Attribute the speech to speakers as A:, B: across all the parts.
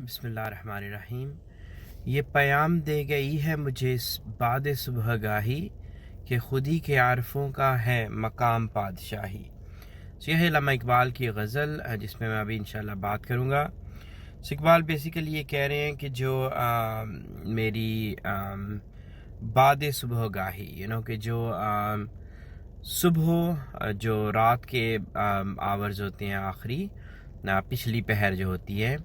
A: بسم اللہ الرحمن الرحیم۔ یہ پیام دے گئی ہے مجھے بعد صبح گاہی، کہ خودی کے عارفوں کا ہے مقام پادشاہی۔ یہ ہے علامہ اقبال کی غزل جس میں ابھی انشاءاللہ بات کروں گا۔ اقبال بیسیکلی یہ کہہ رہے ہیں کہ جو میری بعد صبح گاہی کہ جو صبح جو رات کے آورز ہوتے ہیں، آخری پچھلی پہر جو ہوتی ہے،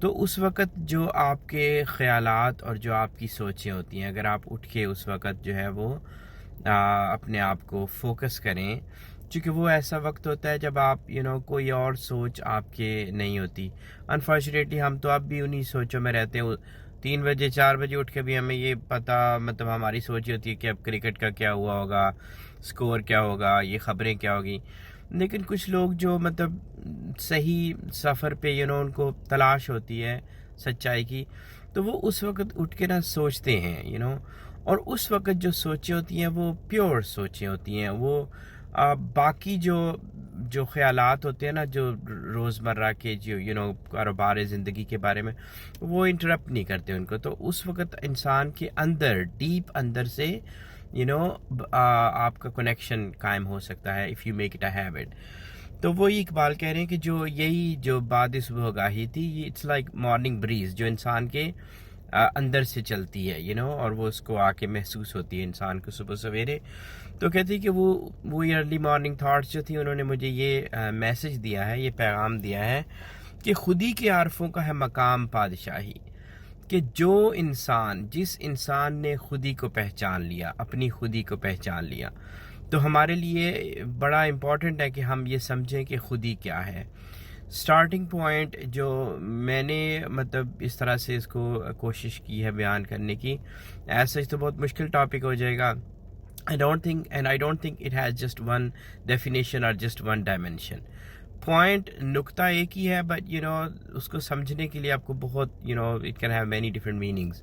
A: تو اس وقت جو آپ کے خیالات اور جو آپ کی سوچیں ہوتی ہیں، اگر آپ اٹھ کے اس وقت جو ہے وہ اپنے آپ کو فوکس کریں، چونکہ وہ ایسا وقت ہوتا ہے جب آپ کوئی اور سوچ آپ کے نہیں ہوتی۔ انفارچونیٹلی ہم تو اب بھی انہی سوچوں میں رہتے ہیں۔ 3 بجے 4 بجے اٹھ کے بھی ہمیں یہ پتہ ہماری سوچ ہوتی ہے کہ اب کرکٹ کا کیا ہوا ہوگا، سکور کیا ہوگا، یہ خبریں کیا ہوگی۔ لیکن کچھ لوگ جو صحیح سفر پہ ان کو تلاش ہوتی ہے سچائی کی، تو وہ اس وقت اٹھ کے سوچتے ہیں اور اس وقت جو سوچیں ہوتی ہیں وہ پیور سوچیں ہوتی ہیں۔ وہ باقی جو خیالات ہوتے ہیں جو روزمرہ کے جو کاروبار زندگی کے بارے میں، وہ انٹرپٹ نہیں کرتے ان کو۔ تو اس وقت انسان کے اندر، ڈیپ اندر سے آپ کا کنیکشن قائم ہو سکتا ہے if you make it a habit۔ تو وہی اقبال کہہ رہے ہیں کہ جو بعد صبح گاہی تھی، یہ اٹس لائک مارننگ بریز، جو انسان کے اندر سے چلتی ہے اور وہ اس کو آ کے محسوس ہوتی ہے انسان کو صبح سویرے۔ تو کہتے ہیں کہ وہ ارلی مارننگ تھاٹس جو تھی، انہوں نے مجھے یہ میسج دیا ہے، یہ پیغام دیا ہے کہ خودی کے عارفوں کا ہے مقام پادشاہی، کہ جس انسان نے خودی کو پہچان لیا، اپنی خودی کو پہچان لیا، تو ہمارے لیے بڑا امپورٹنٹ ہے کہ ہم یہ سمجھیں کہ خودی کیا ہے۔ سٹارٹنگ پوائنٹ جو میں نے اس طرح سے اس کو کوشش کی ہے بیان کرنے کی، ایسا تو بہت مشکل ٹاپک ہو جائے گا۔ I don't think it has just one definition or just one dimension۔ Point نقطہ ایک ہی ہے، بٹ اس کو سمجھنے کے لیے آپ کو بہت it can have many different meanings۔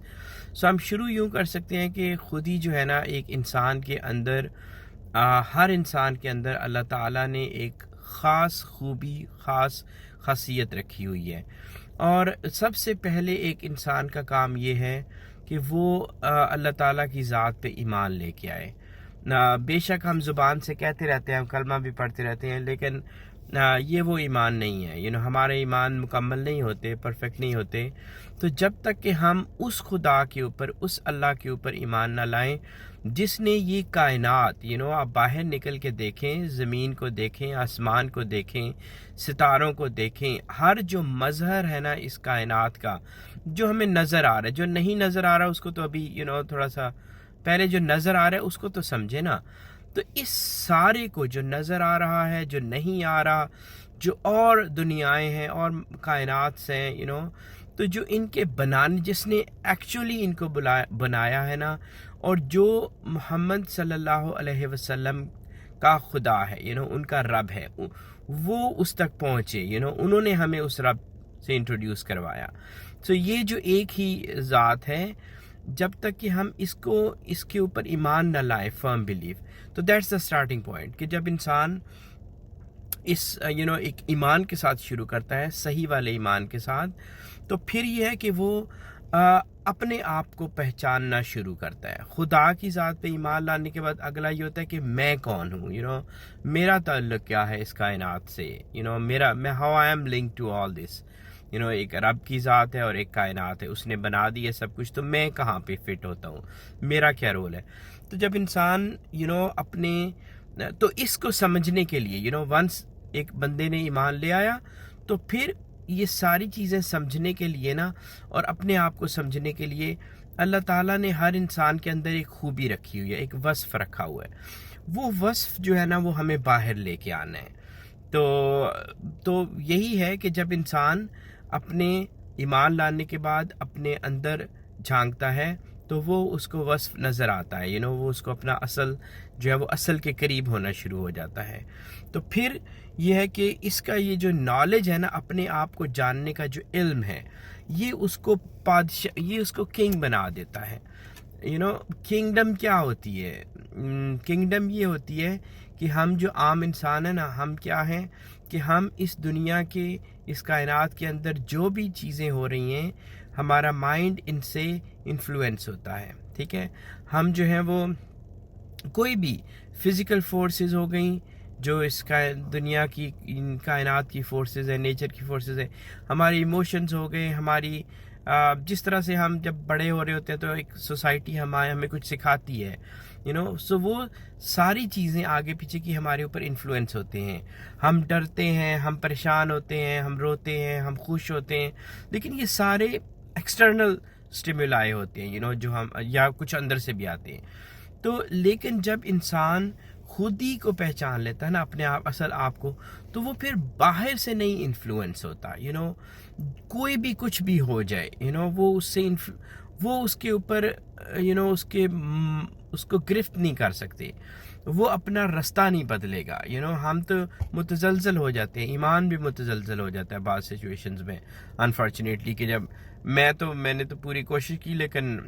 A: سو ہم شروع یوں کر سکتے ہیں کہ خودی جو ہے ایک انسان کے اندر، ہر انسان کے اندر اللہ تعالیٰ نے ایک خاص خوبی، خاص خاصیت رکھی ہوئی ہے، اور سب سے پہلے ایک انسان کا کام یہ ہے کہ وہ اللہ تعالیٰ کی ذات پہ ایمان لے کے آئے۔ بے شک ہم زبان سے کہتے رہتے ہیں، ہم کلمہ بھی پڑھتے رہتے ہیں، لیکن یہ وہ ایمان نہیں ہے۔ ہمارے ایمان مکمل نہیں ہوتے، پرفیکٹ نہیں ہوتے۔ تو جب تک کہ ہم اس خدا کے اوپر، اس اللہ کے اوپر ایمان نہ لائیں جس نے یہ کائنات، آپ باہر نکل کے دیکھیں، زمین کو دیکھیں، آسمان کو دیکھیں، ستاروں کو دیکھیں، ہر جو مظہر ہے اس کائنات کا، جو ہمیں نظر آ رہا ہے، جو نہیں نظر آ رہا اس کو تو ابھی تھوڑا سا پہلے جو نظر آ رہا ہے اس کو تو سمجھے نا۔ تو اس سارے کو، جو نظر آ رہا ہے، جو نہیں آ رہا، جو اور دنیایں ہیں اور کائنات ہیں، تو جو ان کے جس نے ایکچولی ان کو بنایا ہے اور جو محمد صلی اللہ علیہ وسلم کا خدا ہے، ان کا رب ہے، وہ اس تک پہنچے، انہوں نے ہمیں اس رب سے انٹروڈیوس کروایا۔ تو یہ جو ایک ہی ذات ہے، جب تک کہ ہم اس کے اوپر ایمان نہ لائیں، فرم بلیف، تو دیٹس دا سٹارٹنگ پوائنٹ، کہ جب انسان ایک ایمان کے ساتھ شروع کرتا ہے، صحیح والے ایمان کے ساتھ، تو پھر یہ ہے کہ وہ اپنے آپ کو پہچاننا شروع کرتا ہے۔ خدا کی ذات پہ ایمان لانے کے بعد اگلا یہ ہوتا ہے کہ میں کون ہوں، میرا تعلق کیا ہے اس کائنات سے، میں how I am link to all this. ایک رب کی ذات ہے اور ایک کائنات ہے، اس نے بنا دی ہے سب کچھ، تو میں کہاں پہ فٹ ہوتا ہوں، میرا کیا رول ہے۔ تو جب انسان تو اس کو سمجھنے کے لیے ونس ایک بندے نے ایمان لے آیا، تو پھر یہ ساری چیزیں سمجھنے کے لیے اور اپنے آپ کو سمجھنے کے لیے اللہ تعالیٰ نے ہر انسان کے اندر ایک خوبی رکھی ہوئی ہے، ایک وصف رکھا ہوا ہے۔ وہ وصف جو ہے وہ ہمیں باہر لے کے آنا ہے۔ تو یہی ہے کہ جب انسان اپنے ایمان لانے کے بعد اپنے اندر جھانکتا ہے، تو وہ اس کو وصف نظر آتا ہے، وہ اس کو اپنا اصل جو ہے وہ اصل کے قریب ہونا شروع ہو جاتا ہے۔ تو پھر یہ ہے کہ اس کا یہ جو نالج ہے اپنے آپ کو جاننے کا جو علم ہے، یہ اس کو کنگ بنا دیتا ہے۔ کنگڈم کیا ہوتی ہے؟ کنگڈم یہ ہوتی ہے کہ ہم جو عام انسان ہیں ہم کیا ہیں کہ ہم اس دنیا کے اس کائنات کے اندر جو بھی چیزیں ہو رہی ہیں ہمارا مائنڈ ان سے انفلوئنس ہوتا ہے. ٹھیک ہے، ہم جو ہیں وہ کوئی بھی فزیکل فورسز ہو گئیں جو اس دنیا کی کائنات کی فورسز ہیں، نیچر کی فورسز ہیں، ہماری ایموشنز ہو گئے، ہماری جس طرح سے ہم جب بڑے ہو رہے ہوتے ہیں تو ایک سوسائٹی ہمیں کچھ سکھاتی ہے سو وہ ساری چیزیں آگے پیچھے کی ہمارے اوپر انفلوئنس ہوتے ہیں. ہم ڈرتے ہیں، ہم پریشان ہوتے ہیں، ہم روتے ہیں، ہم خوش ہوتے ہیں، لیکن یہ سارے ایکسٹرنل اسٹیمولائی ہوتے ہیں جو ہم یا کچھ اندر سے بھی آتے ہیں. تو لیکن جب انسان خود ہی کو پہچان لیتا ہے نا اپنے آپ اصل آپ کو، تو وہ پھر باہر سے نہیں انفلوئنس ہوتا. کوئی بھی کچھ بھی ہو جائے وہ اس سے وہ اس کے اوپر اس کو گرفت نہیں کر سکتے، وہ اپنا رستہ نہیں بدلے گا. ہم تو متزلزل ہو جاتے ہیں، ایمان بھی متزلزل ہو جاتا ہے بعض سچویشنز میں انفارچونیٹلی، کہ جب میں نے تو پوری کوشش کی، لیکن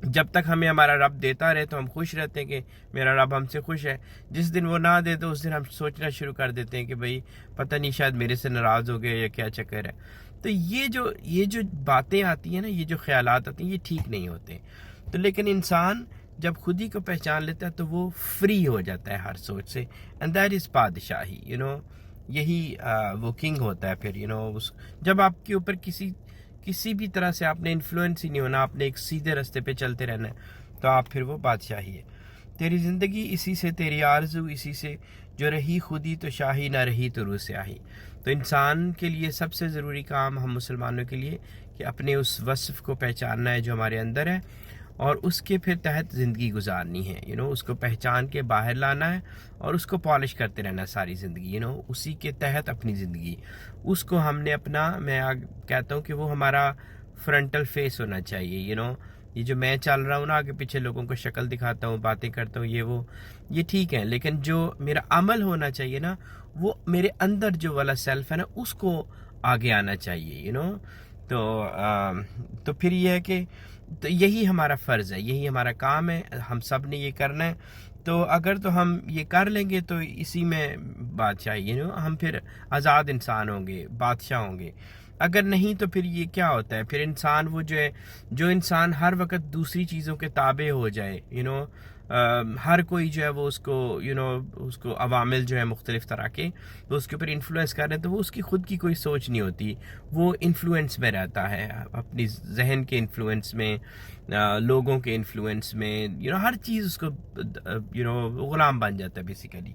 A: جب تک ہمیں ہمارا رب دیتا رہے تو ہم خوش رہتے ہیں کہ میرا رب ہم سے خوش ہے. جس دن وہ نہ دے تو اس دن ہم سوچنا شروع کر دیتے ہیں کہ بھئی پتہ نہیں شاید میرے سے ناراض ہو گئے یا کیا چکر ہے. تو یہ جو باتیں آتی ہیں نا، یہ جو خیالات آتے ہیں، یہ ٹھیک نہیں ہوتے. تو لیکن انسان جب خود ہی کو پہچان لیتا ہے تو وہ فری ہو جاتا ہے ہر سوچ سے، اینڈ دیٹ از بادشاہی. یہی وہ کنگ ہوتا ہے پھر. جب آپ کے اوپر کسی بھی طرح سے آپ نے انفلوئنس ہی نہیں ہونا، آپ نے ایک سیدھے راستے پہ چلتے رہنا ہے، تو آپ پھر وہ بادشاہی ہے. تیری زندگی اسی سے، تیری آرزو اسی سے، جو رہی خودی تو شاہی، نہ رہی تو روح سیاہی. تو انسان کے لیے سب سے ضروری کام ہم مسلمانوں کے لیے کہ اپنے اس وصف کو پہچاننا ہے جو ہمارے اندر ہے، اور اس کے پھر تحت زندگی گزارنی ہے. اس کو پہچان کے باہر لانا ہے اور اس کو پالش کرتے رہنا ہے ساری زندگی. اسی کے تحت اپنی زندگی، اس کو ہم نے اپنا، میں کہتا ہوں کہ وہ ہمارا فرنٹل فیس ہونا چاہیے. یہ جو میں چل رہا ہوں نا، آگے پیچھے لوگوں کو شکل دکھاتا ہوں، باتیں کرتا ہوں، یہ ٹھیک ہے، لیکن جو میرا عمل ہونا چاہیے نا، وہ میرے اندر جو والا سیلف ہے نا، اس کو آگے آنا چاہیے. تو پھر یہ ہے کہ تو یہی ہمارا فرض ہے، یہی ہمارا کام ہے، ہم سب نے یہ کرنا ہے. تو اگر تو ہم یہ کر لیں گے تو اسی میں بادشاہی، ہم پھر آزاد انسان ہوں گے، بادشاہ ہوں گے. اگر نہیں تو پھر یہ کیا ہوتا ہے، پھر انسان وہ جو انسان ہر وقت دوسری چیزوں کے تابع ہو جائے، ہر کوئی جو ہے وہ اس کو عوامل جو ہے مختلف طرح کے وہ اس کے اوپر انفلوئنس کر رہے ہیں، تو وہ اس کی خود کی کوئی سوچ نہیں ہوتی، وہ انفلوئنس میں رہتا ہے، اپنی ذہن کے انفلوئنس میں، لوگوں کے انفلوئنس میں، ہر چیز اس کو غلام بن جاتا ہے بیسیکلی.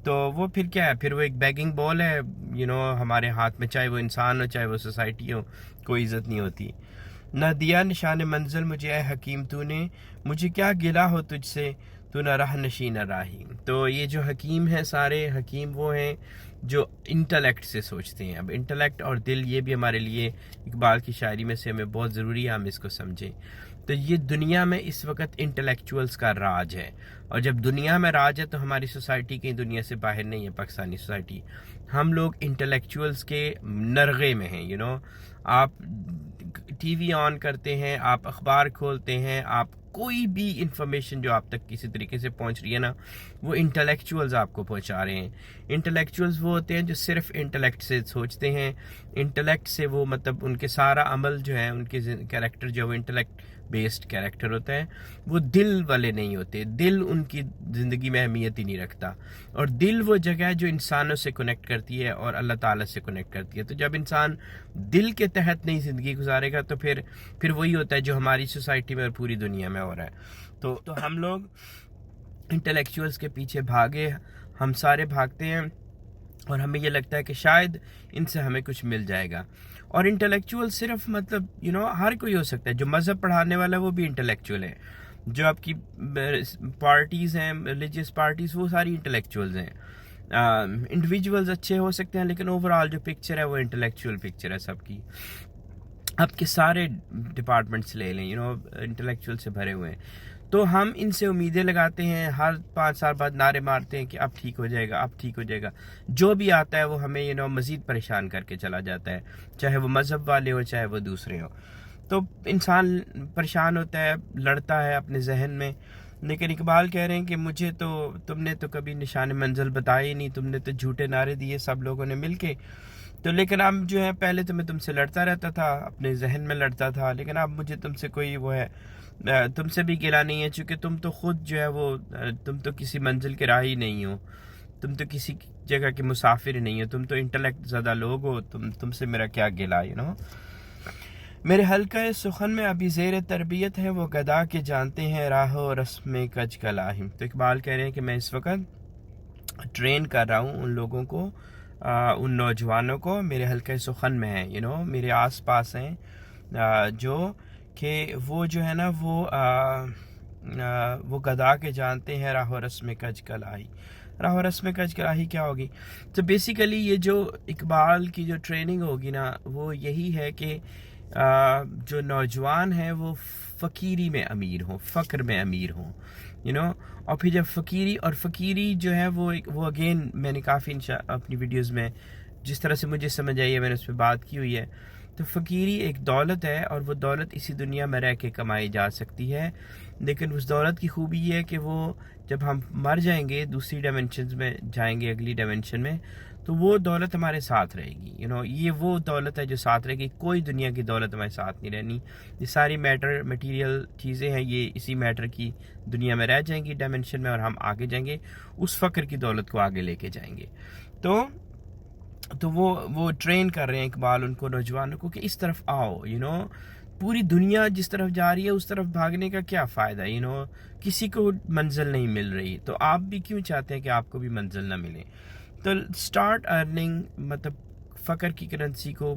A: تو وہ پھر کیا ہے، پھر وہ ایک بیگنگ بال ہے ہمارے ہاتھ میں، چاہے وہ انسان ہو چاہے وہ سوسائٹی ہو، کوئی عزت نہیں ہوتی. نہ دیا نشان منزل مجھے اے حکیم تو نے، مجھے کیا گلا ہو تجھ سے، تو نہ راہ نشیں نہ راہی. تو یہ جو حکیم ہیں، سارے حکیم وہ ہیں جو انٹلیکٹ سے سوچتے ہیں. اب انٹلیکٹ اور دل یہ بھی ہمارے لیے اقبال کی شاعری میں سے ہمیں بہت ضروری ہے ہم اس کو سمجھیں. تو یہ دنیا میں اس وقت انٹلیکچوئلز کا راج ہے، اور جب دنیا میں راج ہے تو ہماری سوسائٹی کہیں دنیا سے باہر نہیں ہے. پاکستانی سوسائٹی، ہم لوگ انٹلیکچوئلز کے نرغے میں ہیں. آپ ٹی وی آن کرتے ہیں، آپ اخبار کھولتے ہیں، آپ کوئی بھی انفارمیشن جو آپ تک کسی طریقے سے پہنچ رہی ہے نا، وہ انٹلیکچوئلز آپ کو پہنچا رہے ہیں. انٹلیکچوئلز وہ ہوتے ہیں جو صرف انٹلیکٹ سے سوچتے ہیں، انٹلیکٹ سے وہ مطلب ان کے سارا عمل جو ہے، ان کے کیریکٹر جو وہ انٹلیکٹ بیسڈ کیریکٹر ہوتا ہے، وہ دل والے نہیں ہوتے. دل ان کی زندگی میں اہمیت ہی نہیں رکھتا. اور دل وہ جگہ ہے جو انسانوں سے کنیکٹ کرتی ہے اور اللہ تعالیٰ سے کنیکٹ کرتی ہے. تو جب انسان دل کے تحت نہیں زندگی گزارے گا تو پھر وہی ہوتا ہے جو ہماری سوسائٹی میں اور پوری دنیا میں ہو رہا ہے. تو ہم لوگ انٹلیکچوئلز کے پیچھے بھاگے، ہم سارے بھاگتے ہیں، اور ہمیں یہ لگتا ہے کہ شاید ان سے ہمیں کچھ مل جائے گا. اور انٹلیکچوئل صرف مطلب ہر کوئی ہو سکتا ہے. جو مذہب پڑھانے والا ہے وہ بھی انٹلیکچوئل ہے. جو آپ کی پارٹیز ہیں، ریلیجیس پارٹیز، وہ ساری انٹلیکچوئلز ہیں. انڈیویجولز اچھے ہو سکتے ہیں، لیکن اوور آل جو پکچر ہے وہ انٹلیکچوئل پکچر ہے سب کی. آپ کے سارے ڈپارٹمنٹس لے لیں انٹلیکچوئل سے بھرے ہوئے ہیں. تو ہم ان سے امیدیں لگاتے ہیں، ہر 5 سال بعد نعرے مارتے ہیں کہ اب ٹھیک ہو جائے گا، اب ٹھیک ہو جائے گا. جو بھی آتا ہے وہ ہمیں مزید پریشان کر کے چلا جاتا ہے، چاہے وہ مذہب والے ہو چاہے وہ دوسرے ہو. تو انسان پریشان ہوتا ہے، لڑتا ہے اپنے ذہن میں. لیکن اقبال کہہ رہے ہیں کہ مجھے تو تم نے تو کبھی نشان منزل بتایا ہی نہیں، تم نے تو جھوٹے نعرے دیے سب لوگوں نے مل کے. تو لیکن اب جو ہے پہلے تو میں تم سے لڑتا رہتا تھا، اپنے ذہن میں لڑتا تھا، لیکن اب مجھے تم سے کوئی وہ ہے تم سے بھی گلا نہیں ہے، چونکہ تم تو خود جو ہے وہ تم تو کسی منزل کے راہی نہیں ہو، تم تو کسی جگہ کے مسافر نہیں ہو، تم تو انٹلیکٹ زدہ لوگ ہو، تم سے میرا کیا گلا میرے حلقہ سخن میں ابھی زیر تربیت ہے وہ گدا کے جانتے ہیں راہ و رسم کج کلاہم. تو اقبال کہہ رہے ہیں کہ میں اس وقت ٹرین کر رہا ہوں ان لوگوں کو، ان نوجوانوں کو میرے حلقہ سخن میں ہیں، میرے آس پاس ہیں، جو کہ وہ جو ہے نا وہ گدا کے جانتے ہیں راہ و رسم کج کلاہی. راہ و رسم کج کلاہی کیا ہوگی؟ تو بیسیکلی یہ جو اقبال کی جو ٹریننگ ہوگی نا وہ یہی ہے کہ جو نوجوان ہیں وہ فقیری میں امیر ہوں، فقر میں امیر ہوں، اور پھر جب فقیری جو ہے وہ اگین میں نے کافی اپنی ویڈیوز میں جس طرح سے مجھے سمجھ آئی ہے میں نے اس پہ بات کی ہوئی ہے. تو فقیری ایک دولت ہے، اور وہ دولت اسی دنیا میں رہ کے کمائی جا سکتی ہے، لیکن اس دولت کی خوبی یہ ہے کہ وہ جب ہم مر جائیں گے دوسری ڈائمنشنز میں جائیں گے، اگلی ڈائمنشن میں، تو وہ دولت ہمارے ساتھ رہے گی. یہ وہ دولت ہے جو ساتھ رہے گی، کوئی دنیا کی دولت ہمارے ساتھ نہیں رہنی. یہ ساری میٹیریل چیزیں ہیں، یہ اسی میٹر کی دنیا میں رہ جائیں گی ڈائمنشن میں، اور ہم آگے جائیں گے اس فقر کی دولت کو آگے لے کے جائیں گے. تو وہ ٹرین کر رہے ہیں اقبال ان کو، نوجوانوں کو، کہ اس طرف آؤ. پوری دنیا جس طرف جا رہی ہے اس طرف بھاگنے کا کیا فائدہ؟ کسی کو منزل نہیں مل رہی، تو آپ بھی کیوں چاہتے ہیں کہ آپ کو بھی منزل نہ ملے؟ تو سٹارٹ ارننگ، مطلب فقر کی کرنسی کو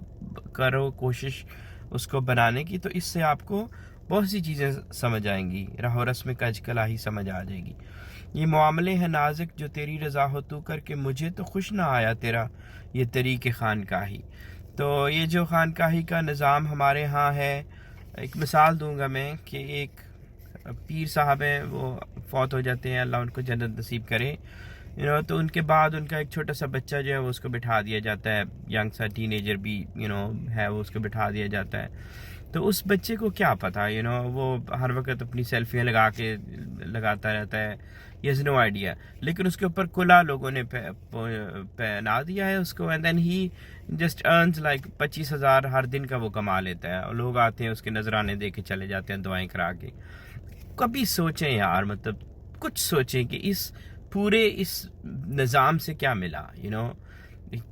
A: کرو کوشش اس کو بنانے کی، تو اس سے آپ کو بہت سی چیزیں سمجھ آئیں گی، راہ و رسم کج کلاہی سمجھ آ جائے گی. یہ معاملے ہیں نازک جو تیری رضا ہو تو کر کے، مجھے تو خوش نہ آیا تیرا یہ طریق خانقاہی. تو یہ جو خانقاہی کا نظام ہمارے ہاں ہے، ایک مثال دوں گا میں کہ ایک پیر صاحب ہیں، وہ فوت ہو جاتے ہیں، اللہ ان کو جنت نصیب کرے. تو ان کے بعد ان کا ایک چھوٹا سا بچہ جو ہے وہ اس کو بٹھا دیا جاتا ہے، ینگ سا ٹین ایجر بھی ہے، وہ اس کو بٹھا دیا جاتا ہے. تو اس بچے کو کیا پتا، وہ ہر وقت اپنی سیلفیاں لگاتا رہتا ہے، ہی ہیز نو آئیڈیا. لیکن اس کے اوپر کلا لوگوں نے پہنا دیا ہے اس کو، and then he just earns like 25,000 ہر دن کا وہ کما لیتا ہے، اور لوگ آتے ہیں اس کے نذرانے دے کے چلے جاتے ہیں، دعائیں کرا کے. کبھی سوچیں یار، مطلب کچھ سوچیں کہ اس نظام سے کیا ملا.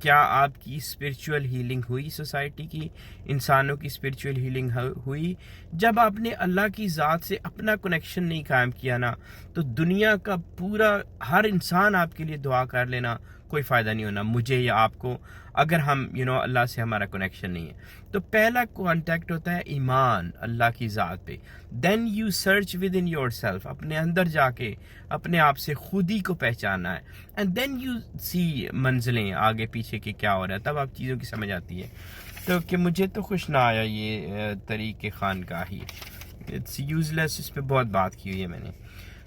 A: کیا آپ کی اسپرچول ہیلنگ ہوئی؟ سوسائٹی کی، انسانوں کی اسپرچول ہیلنگ ہوئی؟ جب آپ نے اللہ کی ذات سے اپنا کنیکشن نہیں قائم کیا نا، تو دنیا کا پورا ہر انسان آپ کے لیے دعا کر لینا کوئی فائدہ نہیں ہونا، مجھے یا آپ کو، اگر ہم اللہ سے ہمارا کنیکشن نہیں ہے. تو پہلا کانٹیکٹ ہوتا ہے ایمان اللہ کی ذات پہ. Then you search within yourself, اپنے اندر جا کے اپنے آپ سے خود ہی کو پہچاننا ہے، اینڈ دین یو سی منزلیں آگے پیچھے کے کیا ہو رہا ہے، تب آپ چیزوں کی سمجھ آتی ہے. تو کہ مجھے تو خوش نہ آیا یہ طریق خانقاہی، اٹس یوز لیس. اس پہ بہت بات کی ہوئی ہے میں نے.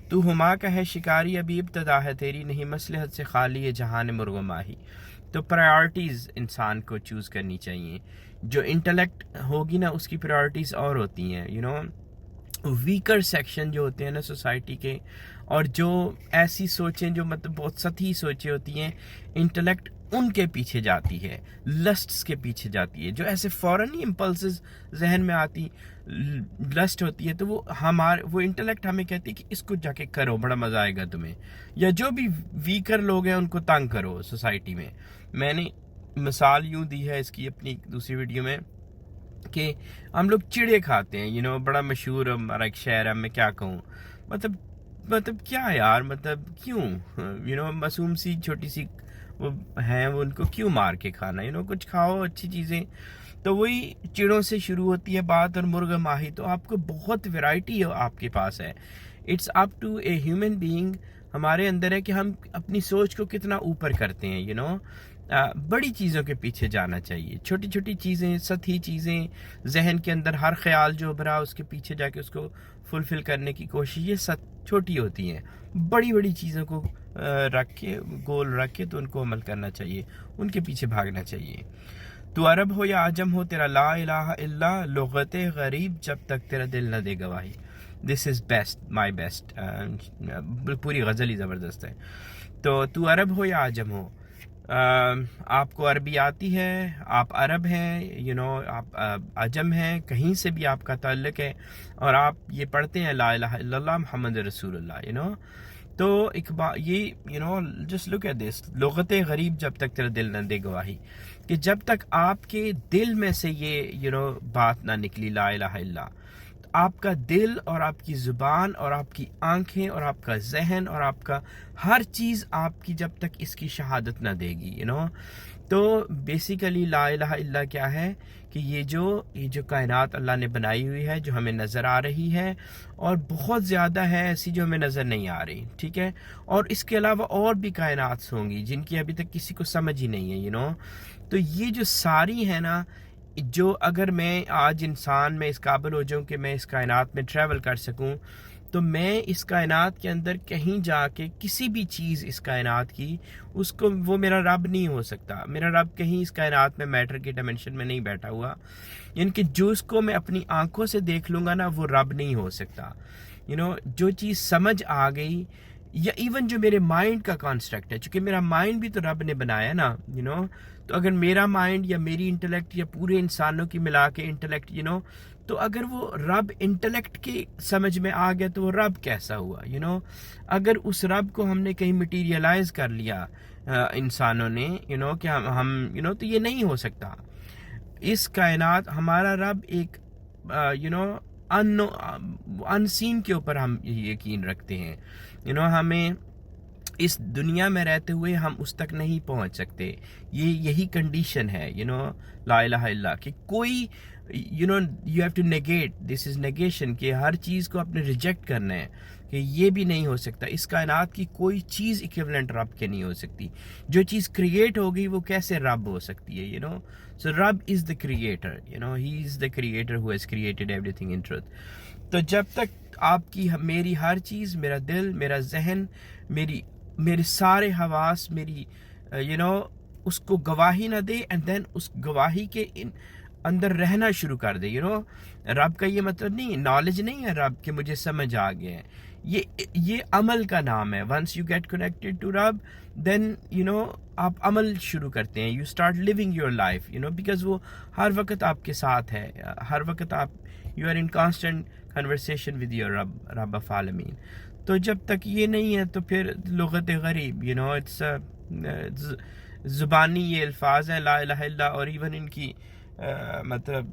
A: تو ہما کا ہے شکاری ابھی ابتدا ہے تیری، نہیں مصلحت سے خالی ہے جہان مرغ و ماہی. تو پرائورٹیز انسان کو چوز کرنی چاہیے. جو انٹلیکٹ ہوگی نا اس کی پرائورٹیز اور ہوتی ہیں، ویکر سیکشن جو ہوتے ہیں نا سوسائٹی کے، اور جو ایسی سوچیں جو مطلب بہت سطحی سوچیں ہوتی ہیں، انٹلیکٹ ان کے پیچھے جاتی ہے، لسٹس کے پیچھے جاتی ہے. جو ایسے فوراً ہی امپلسز ذہن میں آتی لسٹ ہوتی ہے، تو وہ انٹلیکٹ ہمیں کہتی ہے کہ اس کو جا کے کرو، بڑا مزہ آئے گا تمہیں. یا جو بھی ویکر لوگ ہیں ان کو تنگ کرو سوسائٹی میں. میں نے مثال یوں دی ہے اس کی اپنی دوسری ویڈیو میں کہ ہم لوگ چڑے کھاتے ہیں، بڑا مشہور ہمارا ایک شہر ہے، میں کیا کہوں، مطلب کیا یار، مطلب کیوں معصوم سی چھوٹی سی وہ ہیں، وہ ان کو کیوں مار کے کھانا، کچھ کھاؤ اچھی چیزیں. تو وہی چڑوں سے شروع ہوتی ہے بات، اور مرغ ماہی. تو آپ کو بہت ویرائٹی آپ کے پاس ہے. It's up to a human being, ہمارے اندر ہے کہ ہم اپنی سوچ کو کتنا اوپر کرتے ہیں. بڑی چیزوں کے پیچھے جانا چاہیے. چھوٹی چھوٹی چیزیں، سطحی چیزیں، ذہن کے اندر ہر خیال جو ابھرا اس کے پیچھے جا کے اس کو فلفل کرنے کی کوشش، یہ چھوٹی ہوتی ہیں. بڑی بڑی چیزوں کو گول رکھ کے تو ان کو عمل کرنا چاہیے، ان کے پیچھے بھاگنا چاہیے. تو عرب ہو یا عجم ہو، تیرا لا الہ الا لغت غریب جب تک تیرا دل نہ دے گواہی. دس از بیسٹ مائی بیسٹ، پوری غزل ہی زبردست ہے. تو عرب ہو یا عجم ہو، آپ کو عربی آتی ہے، آپ عرب ہیں، آپ عجم ہیں، کہیں سے بھی آپ کا تعلق ہے اور آپ یہ پڑھتے ہیں لا الہ الا اللہ محمد رسول اللہ، تو ایک بات یہ جسٹ لک ایٹ دس، لغت غریب جب تک تیرا دل نہ دے گواہی، کہ جب تک آپ کے دل میں سے یہ بات نہ نکلی لا الہ الا، آپ کا دل اور آپ کی زبان اور آپ کی آنکھیں اور آپ کا ذہن اور آپ کا ہر چیز آپ کی جب تک اس کی شہادت نہ دے گی، تو بیسیکلی لا الہ الا کیا ہے کہ یہ جو کائنات اللہ نے بنائی ہوئی ہے، جو ہمیں نظر آ رہی ہے، اور بہت زیادہ ہے ایسی جو ہمیں نظر نہیں آ رہی، ٹھیک ہے، اور اس کے علاوہ اور بھی کائنات ہوں گی جن کی ابھی تک کسی کو سمجھ ہی نہیں ہے، تو یہ جو ساری ہے نا، جو اگر میں آج انسان میں اس قابل ہو جاؤں کہ میں اس کائنات میں ٹریول کر سکوں، تو میں اس کائنات کے اندر کہیں جا کے کسی بھی چیز اس کائنات کی، اس کو وہ میرا رب نہیں ہو سکتا. میرا رب کہیں اس کائنات میں میٹر کی ڈائمنشن میں نہیں بیٹھا ہوا، یعنی کہ جو اس کو میں اپنی آنکھوں سے دیکھ لوں گا نا، وہ رب نہیں ہو سکتا. جو چیز سمجھ آ گئی، یا ایون جو میرے مائنڈ کا کانسٹرکٹ ہے، چونکہ میرا مائنڈ بھی تو رب نے بنایا نا، تو اگر میرا مائنڈ یا میری انٹلیکٹ یا پورے انسانوں کی ملا کے انٹلیکٹ، تو اگر وہ رب انٹلیکٹ کے سمجھ میں آ گیا تو وہ رب کیسا ہوا، اگر اس رب کو ہم نے کہیں مٹیریلائز کر لیا انسانوں نے، کہ ہم تو یہ نہیں ہو سکتا. اس کائنات ہمارا رب ایک ان سین کے اوپر ہم یقین رکھتے ہیں، ہمیں اس دنیا میں رہتے ہوئے ہم اس تک نہیں پہنچ سکتے. یہی کنڈیشن ہے لا الہ الا، کہ کوئی you have to negate, this is negation, کہ ہر چیز کو اپنے ریجیکٹ کرنا ہے، کہ یہ بھی نہیں ہو سکتا. اس کائنات کی کوئی چیز ایکویولنٹ رب کے نہیں ہو سکتی. جو چیز کریٹ ہو گئی وہ کیسے رب ہو سکتی ہے، سو رب is the creator, he is the creator who has created everything in truth. تو جب تک آپ کی میری ہر چیز، میرا دل، میرا ذہن، میرے سارے حواس، میری اس کو گواہی نہ دے، اینڈ دین اس گواہی کے اندر رہنا شروع کر دے. رب کا یہ مطلب نہیں، نالج نہیں ہے رب کہ مجھے سمجھ آ گیا ہے، یہ عمل کا نام ہے. Once you get connected to رب، دین آپ عمل شروع کرتے ہیں، you start living your life, because وہ ہر وقت آپ کے ساتھ ہے، ہر وقت آپ you are in constant conversation with your رب آف عالمین. تو جب تک یہ نہیں ہے تو پھر لغت غریب، اٹس زبانی یہ الفاظ ہیں لا الہ الا، اور ایون ان کی مطلب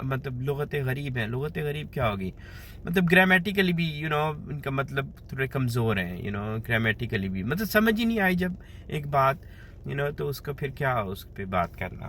A: مطلب لغت غریب ہیں. لغت غریب کیا ہوگی؟ مطلب گرامیٹیکلی بھی ان کا مطلب تھوڑے کمزور ہیں، گرامیٹیکلی بھی مطلب سمجھ ہی نہیں آئی جب ایک بات، تو اس کو پھر کیا اس پہ بات کرنا.